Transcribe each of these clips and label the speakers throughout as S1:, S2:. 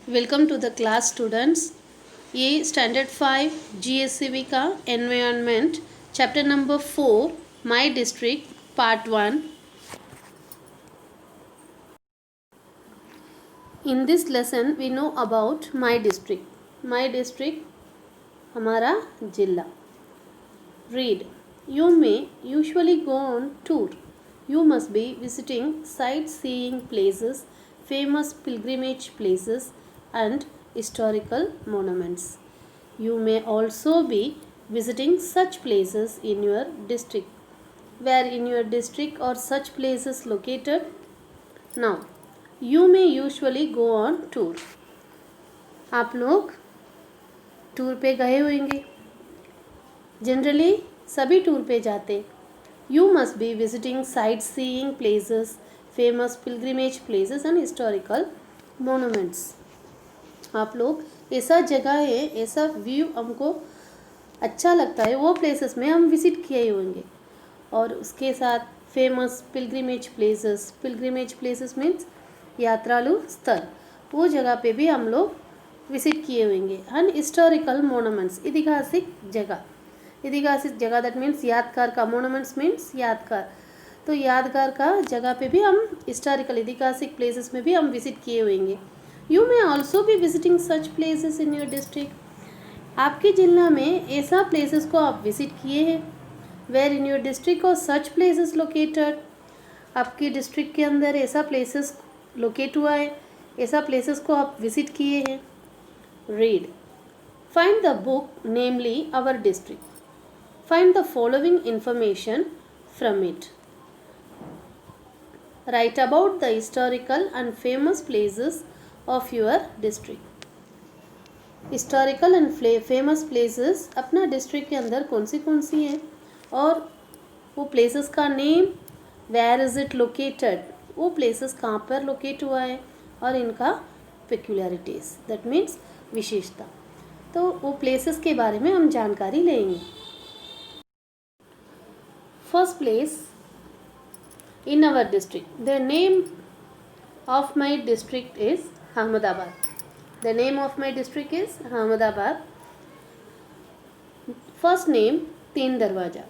S1: Welcome to the class students. ये standard 5 GSCB का environment chapter number 4 my district part 1। In this lesson we know about my district. My district हमारा जिला। Read, you may usually go on tour. You must be visiting sightseeing places, famous pilgrimage places, and historical monuments. You may also be visiting such places in your district. Where in your district are such places located? Now, you may usually go on tour. आप लोग tour पे गए होंगे। Generally सभी tour पे जाते। You must be visiting sightseeing places, famous pilgrimage places and historical monuments. आप लोग ऐसा जगह है, ऐसा व्यू हमको अच्छा लगता है, वो प्लेसेस में हम विजिट किए होंगे। और उसके साथ फेमस पिलग्रिमेज प्लेसेस मीन्स यात्रालु स्थल, वो जगह पे भी हम लोग विजिट किए होंगे। एंड हिस्टोरिकल मोनूमेंट्स, ऐतिहासिक जगह दैट मीन्स यादगार का। मोनूमेंट्स मीन्स यादगार, तो यादगार का जगह पे भी हम हिस्टोरिकल ऐतिहासिक प्लेसेस में भी हम विजिट किए होंगे। यू मे ऑल्सो भी visiting such places in your district. आपके जिला में ऐसा प्लेसेस को आप विजिट किए हैं। वेयर इन योर डिस्ट्रिक्ट और सच प्लेसेस लोकेटेड, आपके डिस्ट्रिक्ट के अंदर ऐसा प्लेसेस लोकेट हुआ है, ऐसा प्लेसेस को आप विजिट किए हैं। Read, find the book namely our district. Find the following information from it. Write about the historical and famous places of your district. Historical and famous places अपना district के अंदर कौन सी हैं, और वो प्लेसेस का name, where is it located, वो प्लेसेस कहाँ पर लोकेट हुआ है, और इनका पेक्युलरिटीज़ दैट मीन्स विशेषता। तो वो प्लेसेस के बारे में हम जानकारी लेंगे। First place in our district. The name of my district is Ahmedabad. The name of my district is Ahmedabad. First name Teen Darwaja.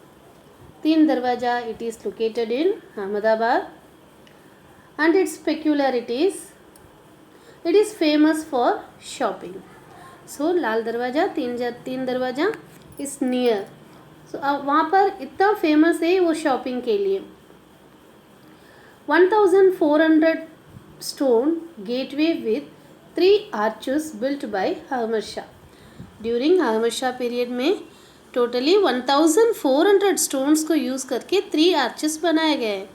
S1: Teen Darwaja, it is located in Ahmedabad, and its peculiarities, it is famous for shopping. So Lal Darwaja, Teen Darwaja is near. So वहाँ पर इतना famous है वो shopping के लिए। 1400 stone gateway with 3 arches built by Ahmad Shah. During Ahmad Shah period में totally 1400 stones को use करके 3 आर्चेस बनाए गए हैं।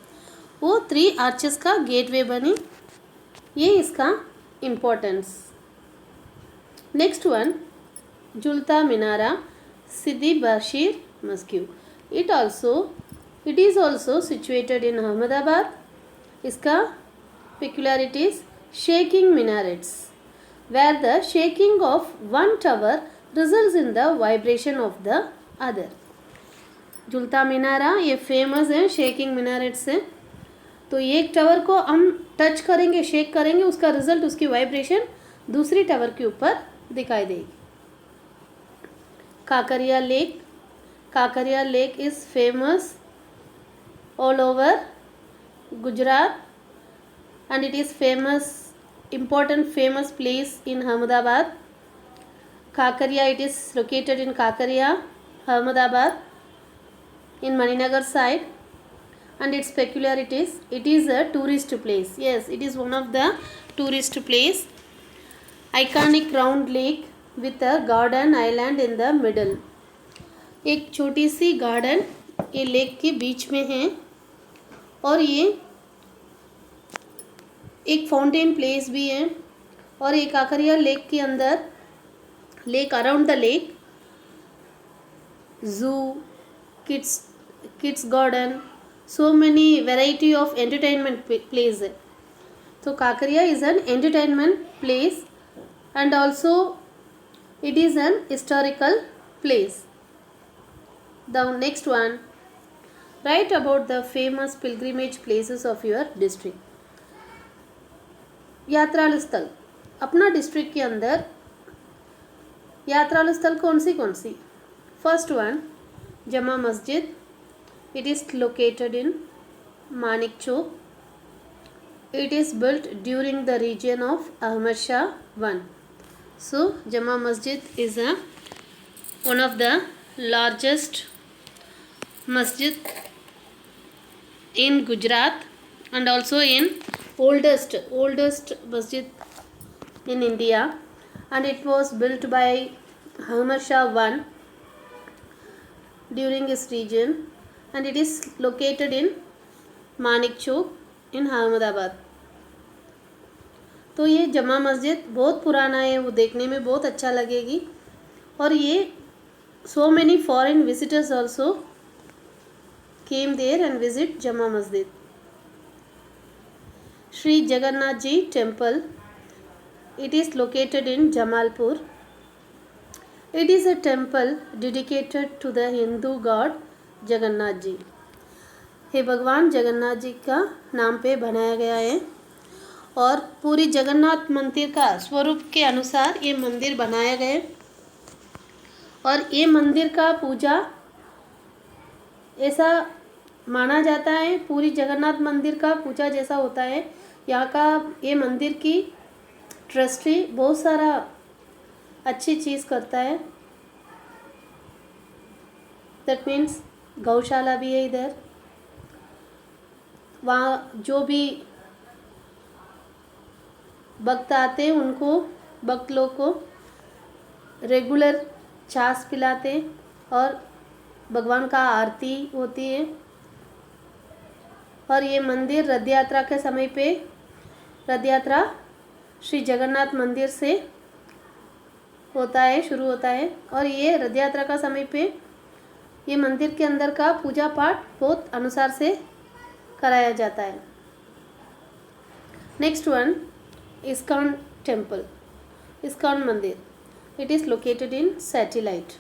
S1: वो 3 आर्चेस का गेटवे बनी, ये इसका इम्पोर्टेंस। नेक्स्ट वन, जुलता मिनारा सिद्दी बशीर मस्जिद। It is also situated in Ahmedabad. इसका peculiarities, shaking minarets, where the shaking of one tower results in the vibration of the other. जुलता मीनारा ये फेमस है शेकिंग मिनारेट से। तो एक टावर को हम टच करेंगे, शेक करेंगे, उसका रिजल्ट, उसकी वाइब्रेशन दूसरी टावर के ऊपर दिखाई देगी। Kankaria lake, Kakaria Lake is famous all over Gujarat, and it is important famous place in Ahmedabad. Kakaria, it is located in Kakaria, Ahmedabad, in Maninagar side, and its peculiarities, it is a tourist place. Yes, it is one of the tourist place. Iconic round lake with a garden island in the middle. एक छोटी सी garden ये lake के बीच में है, और ये एक fountain place भी है। और ये काकरिया लेक के अंदर, लेक अराउंड द लेक, जू, kids garden, so many variety of entertainment place है। तो Kankaria is an entertainment place and also it is an historical place. The next one, write about the famous pilgrimage places of your district. यात्रालु स्थल, अपना district के अंदर यात्रालु स्थल कौन सी? First one Jama Masjid. It is located in Manik Chowk. It is built during the reign of Ahmad Shah I. So Jama Masjid is one of the largest masjid in Gujarat and also in oldest masjid in India, and it was built by Ahmad Shah I during his reign, and it is located in Manik Chowk in Ahmedabad. तो ये जमा मस्जिद बहुत पुराना है, वो देखने में बहुत अच्छा लगेगी. और ये so many foreign visitors also came there and visit Jama Masjid. Shri Jagannath ji temple. It is located in Jamalpur. It is a temple dedicated to the Hindu god Jagannath ji. हे भगवान जगन्नाथ जी का नाम पे बनाया गया है और पूरी जगन्नाथ मंदिर का स्वरूप के अनुसार ये मंदिर बनाया गया. और ये मंदिर का पूजा ऐसा माना जाता है, पूरी जगन्नाथ मंदिर का पूजा जैसा होता है. यहाँ का ये मंदिर की ट्रस्टी बहुत सारा अच्छी चीज़ करता है. दैट मीन्स गौशाला भी है इधर. वहाँ जो भी भक्त आते हैं उनको, भक्त लोग को रेगुलर छाछ पिलाते और भगवान का आरती होती है. और ये मंदिर रथ यात्रा के समय पे, रथ यात्रा श्री जगन्नाथ मंदिर से होता है, शुरू होता है. और ये रथ यात्रा का समय पे ये मंदिर के अंदर का पूजा पाठ बहुत अनुसार से कराया जाता है. Next one ISKCON temple. ISKCON मंदिर. It is located in Satellite.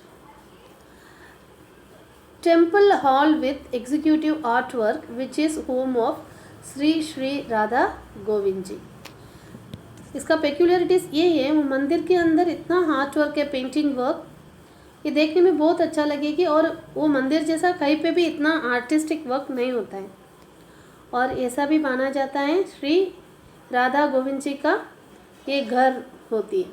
S1: Temple hall with executive artwork which is home of Shri Radha Govind ji. इसका पेक्यूलरिटीज़ ये है, वो मंदिर के अंदर इतना हार्ट वर्क है, पेंटिंग वर्क, ये देखने में बहुत अच्छा लगेगी. और वो मंदिर जैसा कहीं पे भी इतना आर्टिस्टिक वर्क नहीं होता है. और ऐसा भी माना जाता है श्री राधा गोविंद जी का ये घर होती है.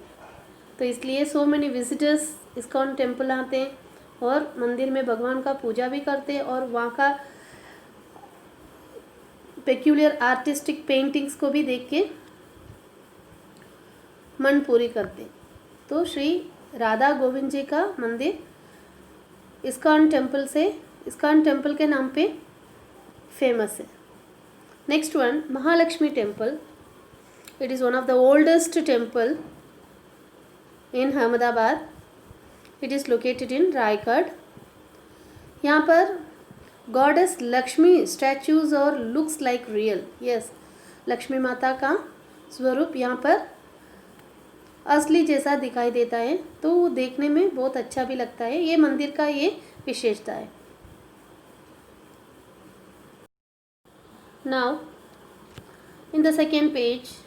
S1: तो इसलिए so many visitors ISKCON temple आते हैं और मंदिर में भगवान का पूजा भी करते हैं और वहाँ का पेक्यूलियर आर्टिस्टिक पेंटिंग्स को भी देख के मन पूरी करते. तो श्री राधा गोविंद जी का मंदिर इस्कॉन टेम्पल से, इस्कॉन टेम्पल के नाम पे फेमस है. Next one Mahalakshmi temple. It is one of the oldest temple in Ahmedabad. It is located in Raigad. यहाँ पर गॉडेस लक्ष्मी स्टैचूज और looks like real. Yes, Lakshmi माता का स्वरूप यहाँ पर असली जैसा दिखाई देता है, तो वो देखने में बहुत अच्छा भी लगता है. ये मंदिर का ये विशेषता है. Now, in the second page,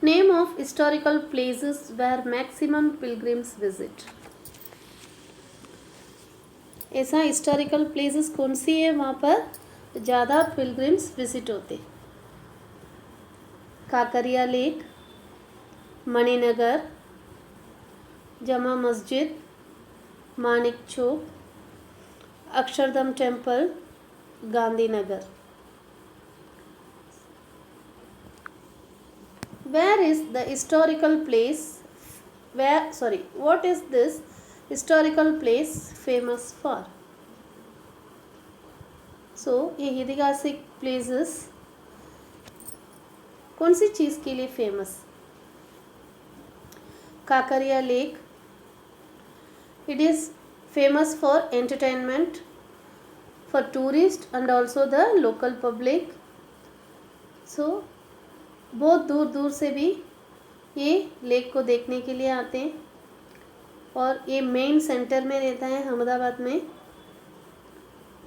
S1: name of historical places where maximum pilgrims visit. ऐसा हिस्टोरिकल प्लेसेस कौन सी है वहाँ पर ज़्यादा पिलग्रिम्स विजिट होते? Kankaria lake, Maninagar, Jama Masjid, Manik Chowk, Akshardham temple, Gandhinagar. Where is the historical place? What is this historical place famous for? So ये ऐतिहासिक places कौन सी चीज़ के लिए famous? Kankaria lake. It is famous for entertainment for tourists and also the local public. So बहुत दूर दूर से भी ये लेक को देखने के लिए आते हैं और ये मेन सेंटर में रहता है अहमदाबाद में.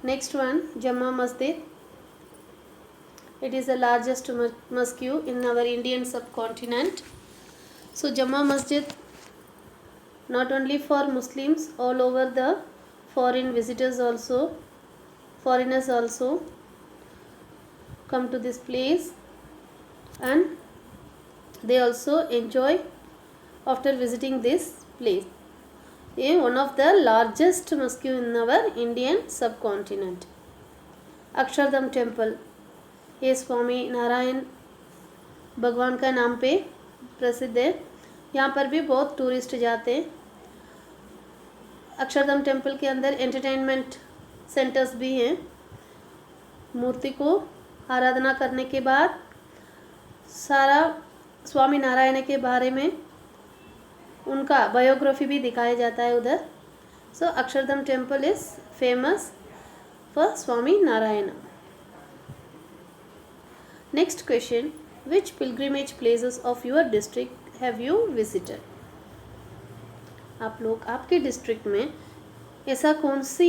S1: Next one Jama Masjid. It is the largest mosque in our Indian subcontinent. So Jama Masjid, not only for Muslims, all over the foreign visitors also, foreigners also come to this place, and they also enjoy after visiting this place. ये one of the largest mosque in our Indian subcontinent. Akshardham temple, ये स्वामी नारायण भगवान का नाम पे प्रसिद्ध है। यहाँ पर भी बहुत टूरिस्ट जाते हैं। अक्षरधाम टेम्पल के अंदर एंटरटेनमेंट सेंटर्स भी हैं। मूर्ति को आराधना करने के बाद सारा स्वामी नारायण के बारे में उनका बायोग्राफी भी दिखाया जाता है उधर। So Akshardham temple is famous for Swami Narayan. Next question, which pilgrimage places of your district have you visited? आप लोग आपके डिस्ट्रिक्ट में ऐसा कौन सी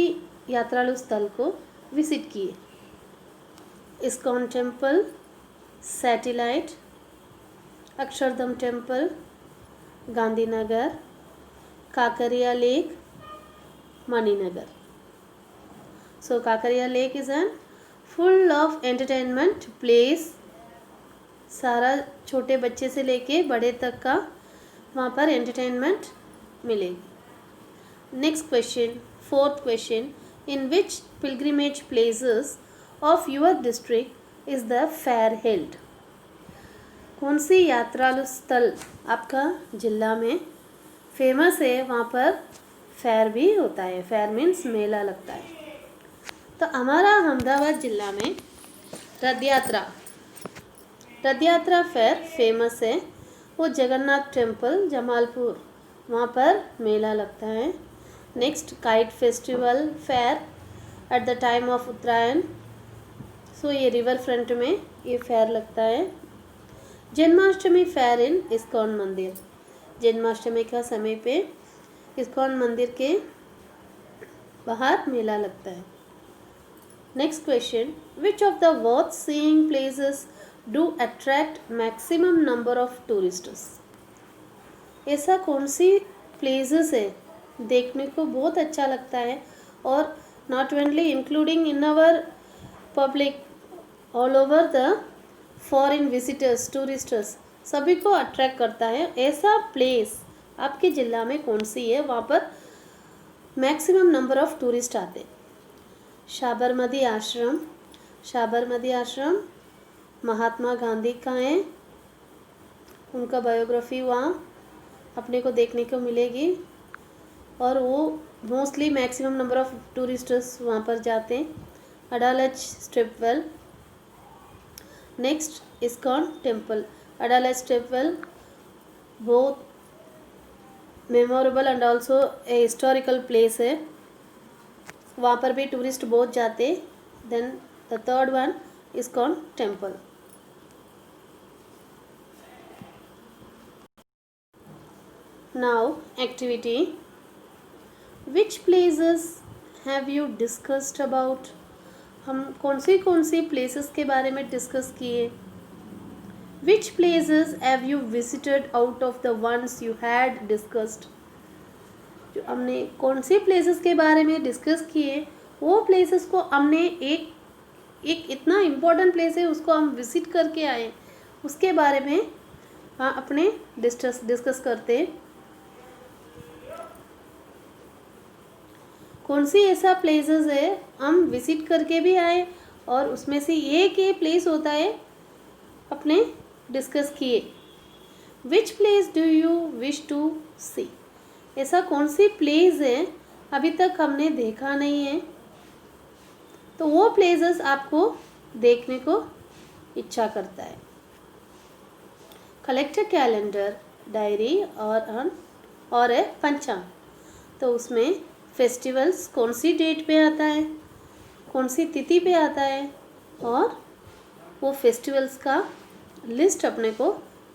S1: यात्रालु स्थल को विजिट किए? ISKCON temple, satellite, Akshardham temple, Gandhinagar, Kankaria lake, Maninagar. So Kankaria lake is an full of entertainment place. सारा छोटे बच्चे से लेके बड़े तक का वहाँ पर एंटरटेनमेंट मिलेगी. Next question, fourth question, in which pilgrimage places of your district is the fair held? कौन सी यात्रालु स्थल आपका जिला में फेमस है, वहाँ पर फेयर भी होता है. फेयर मीन्स मेला लगता है. तो हमारा अहमदाबाद जिला में रथ यात्रा फेयर फेमस है. वो जगन्नाथ टेम्पल जमालपुर, वहाँ पर मेला लगता है. Next kite festival fair at the time of Uttarayan. So ये रिवर फ्रंट में ये फेयर लगता है. जन्माष्टमी फेयर इन इस्कॉन मंदिर. जन्माष्टमी का समय पे इस्कॉन मंदिर के बाहर मेला लगता है. Next question, which of the worth seeing places do attract maximum number of tourists? ऐसा कौन सी प्लेसेस है देखने को बहुत अच्छा लगता है और not only including in our public, all over the foreign visitors, touristers सभी को अट्रैक्ट करता है. ऐसा प्लेस आपके ज़िला में कौन सी है, वहाँ पर मैक्सिमम नंबर ऑफ टूरिस्ट आते? साबरमती आश्रम. साबरमती आश्रम महात्मा गांधी का है. उनका बायोग्राफी वहाँ अपने को देखने को मिलेगी और वो mostly maximum number of touristers वहाँ पर जाते हैं. Adalaj stepwell. Next ISKCON temple. Adalaj temple बहुत memorable and also a historical place है. वहाँ पर भी टूरिस्ट बहुत जाते. Then the third one ISKCON temple. Now activity, which places have you discussed about? हम कौन सी प्लेसेस के बारे में डिस्कस किए? Which places have you visited out of the ones you had discussed? जो हमने कौन सी प्लेसेस के बारे में डिस्कस किए, वो प्लेसेस को हमने एक इतना इम्पोर्टेंट प्लेस है उसको हम विजिट करके आए, उसके बारे में हाँ अपने डिस्कस करते हैं. कौन सी ऐसा प्लेसेस है हम विजिट करके भी आए और उसमें से एक ये प्लेस होता है अपने डिस्कस किए. Which place do you wish to see? ऐसा कौन सी प्लेस है अभी तक हमने देखा नहीं है, तो वो प्लेसेस आपको देखने को इच्छा करता है. कलेक्ट अ कैलेंडर, डायरी और ए पंचांग. तो उसमें फेस्टिवल्स कौन सी डेट पे आता है, कौन सी तिथि पे आता है और वो फेस्टिवल्स का लिस्ट अपने को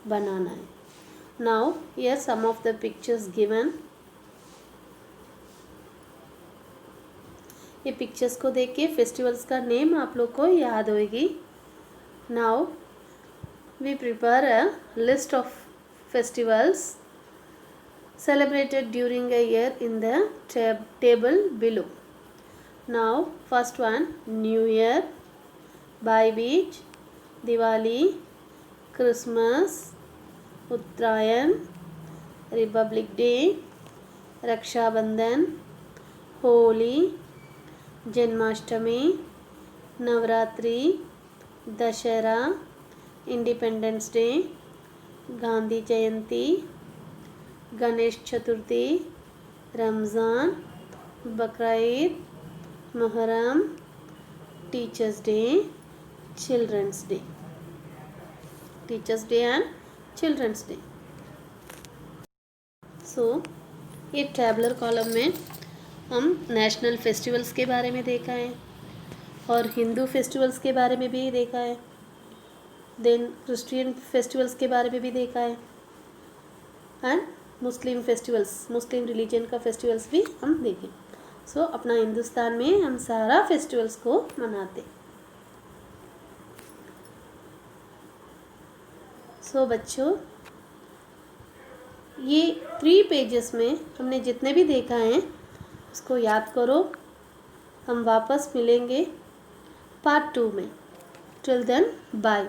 S1: बनाना है. Now here some of the pictures given. ये पिक्चर्स को देख के फेस्टिवल्स का नेम आप लोग को याद होगी. Now we prepare a list of festivals celebrated during a year in the table below. Now first one, New Year, Bhai Beej, Diwali, Christmas, Uttarayan, Republic Day, Raksha Bandhan, Holi, Janmashtami, Navratri, Dashera, Independence Day, Gandhi Jayanti, Ganesh Chaturthi, Ramzan, Bakra Eid, Muharram, Teachers Day, Children's Day. Teachers Day and Children's Day. So ये tabular column में हम national festivals के बारे में देखा है और Hindu festivals के बारे में भी देखा है, देन क्रिश्चियन फेस्टिवल्स के बारे में भी देखा है and Muslim festivals, Muslim religion का फेस्टिवल्स भी हम देखें। सो अपना हिंदुस्तान में हम सारा फेस्टिवल्स को मनाते। सो बच्चों, ये 3 पेजेस में हमने जितने भी देखा है उसको याद करो। हम वापस मिलेंगे पार्ट 2 में। Till then bye.